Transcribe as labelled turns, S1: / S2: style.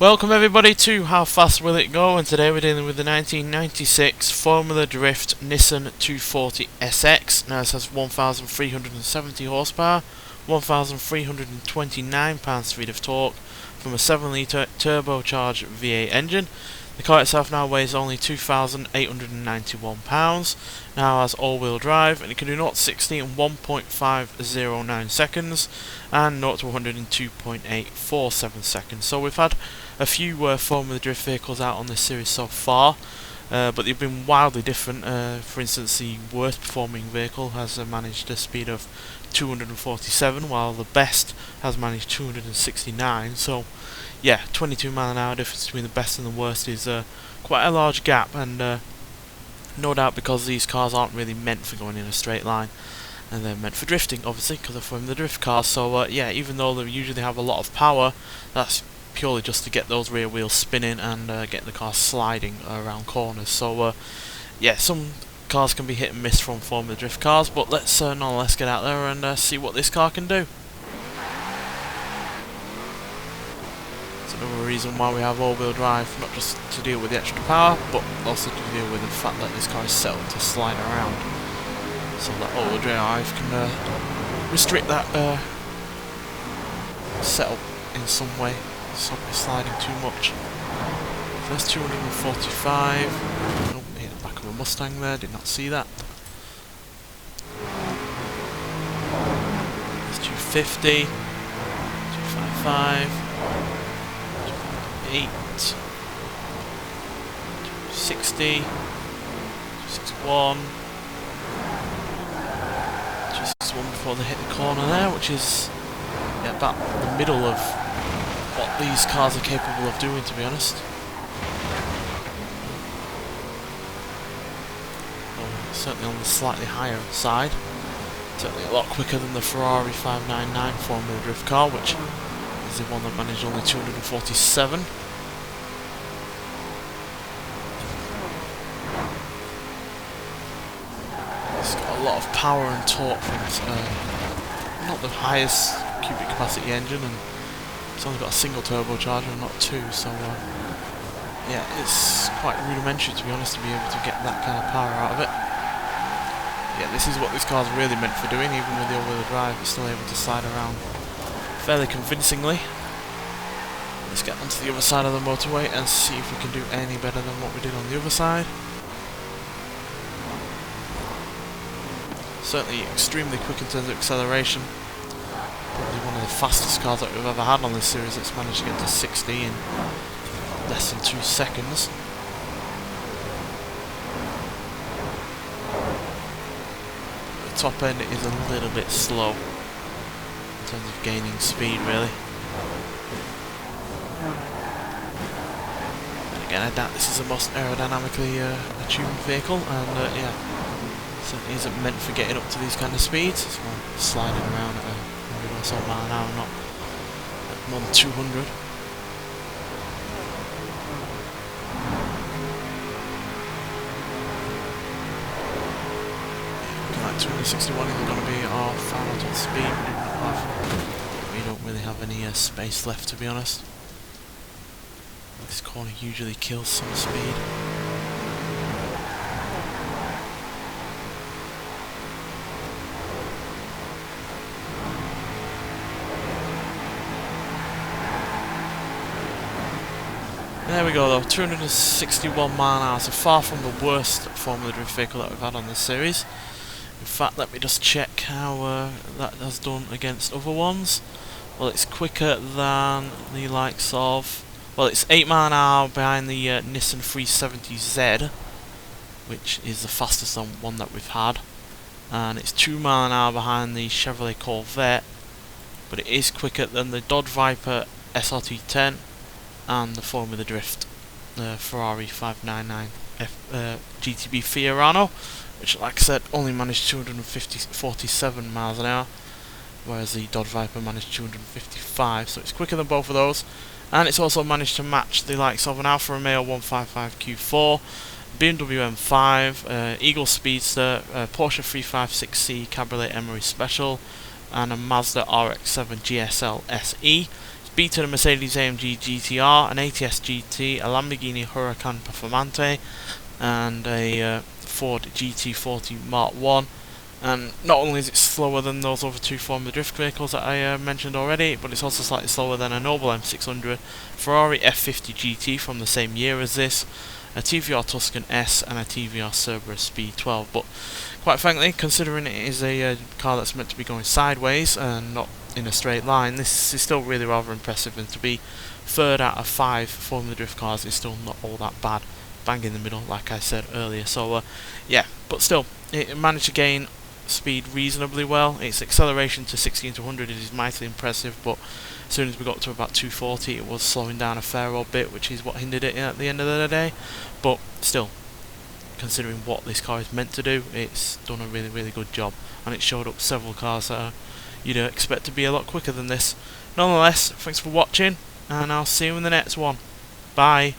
S1: Welcome everybody to How Fast Will It Go, and today we're dealing with the 1996 Formula Drift Nissan 240SX. Now this has 1,370 horsepower, 1,329 pounds-feet of torque from a 7-litre turbocharged V8 engine. The car itself now weighs only 2,891 pounds, now has all-wheel drive, and it can do 0 to 60 in 1.509 seconds and 0 to 100 in 2.847 seconds. So we've had a few Formula Drift vehicles out on this series so far, but they've been wildly different. For instance, the worst performing vehicle has managed a speed of 247, while the best has managed 269. So yeah, 22 mile an hour difference between the best and the worst is quite a large gap, and no doubt because these cars aren't really meant for going in a straight line, and they're meant for drifting, obviously, because they're from the drift cars. So yeah, even though they usually have a lot of power, that's purely just to get those rear wheels spinning and get the car sliding around corners. So yeah, some cars can be hit and miss from Formula Drift cars, but let's get out there and see what this car can do. Another reason why we have all-wheel drive, not just to deal with the extra power, but also to deal with the fact that this car is set up to slide around, so that all-wheel drive can restrict that setup in some way, stop it sliding too much. First 245, oh, hit the back of a Mustang there, did not see that. There's 250, 255, 8, 260, 261, 261 before they hit the corner there, which is about the middle of what these cars are capable of doing, to be honest. Certainly on the slightly higher side, certainly a lot quicker than the Ferrari 599 Formula Drift car, which is the one that managed only 247. It's got a lot of power and torque from not the highest cubic capacity engine, and it's only got a single turbocharger and not two, so yeah, it's quite rudimentary, to be honest, to be able to get that kind of power out of it. Yeah, this is what this car's really meant for doing. Even with the all-wheel drive, it's still able to slide around fairly convincingly. Let's get onto the other side of the motorway and see if we can do any better than what we did on the other side. Certainly extremely quick in terms of acceleration. Probably one of the fastest cars that we've ever had on this series that's managed to get to 60 in less than 2 seconds. The top end is a little bit slow in terms of gaining speed, really. Again, I doubt this is the most aerodynamically attuned vehicle, and yeah, certainly isn't meant for getting up to these kind of speeds. It's more sliding around at 100 or so mile an hour, not at more than 200. Looking like 261 is going to be our final top speed. We don't really have any space left, to be honest. This corner usually kills some speed. There we go though, 261 mile an hour, so far from the worst Formula Drift vehicle that we've had on this series. In fact, let me just check how that has done against other ones. Well, it's quicker than the likes of... Well, it's 8 mile an hour behind the Nissan 370Z, which is the fastest one that we've had. And it's 2 mile an hour behind the Chevrolet Corvette, but it is quicker than the Dodge Viper SRT10 and the Formula Drift Ferrari 599 GTB Fiorano, which, like I said, only managed 247 miles an hour, whereas the Dodge Viper managed 255, so it's quicker than both of those. And it's also managed to match the likes of an Alfa Romeo 155 Q4, BMW M5, Eagle Speedster, Porsche 356C Cabriolet Emery Special, and a Mazda RX-7 GSL SE. It's beaten a Mercedes-AMG GTR, an ATS GT, a Lamborghini Huracan Performante, and a Ford GT40 Mark 1. And not only is it slower than those other two Formula Drift vehicles that I mentioned already, but it's also slightly slower than a Noble M600, Ferrari F50 GT from the same year as this, a TVR Tuscan S, and a TVR Cerberus Speed12. But quite frankly, considering it is a car that's meant to be going sideways and not in a straight line, this is still really rather impressive, and to be third out of 5 Formula Drift cars is still not all that bad. Bang in the middle, like I said earlier. So yeah, but still, it managed to gain speed reasonably well. Its acceleration to 60 to 100 is mightily impressive, but as soon as we got to about 240 it was slowing down a fair old bit, which is what hindered it at the end of the day. But still, considering what this car is meant to do, it's done a really good job, and it showed up several cars that you'd expect to be a lot quicker than this. Nonetheless, thanks for watching, and I'll see you in the next one. Bye.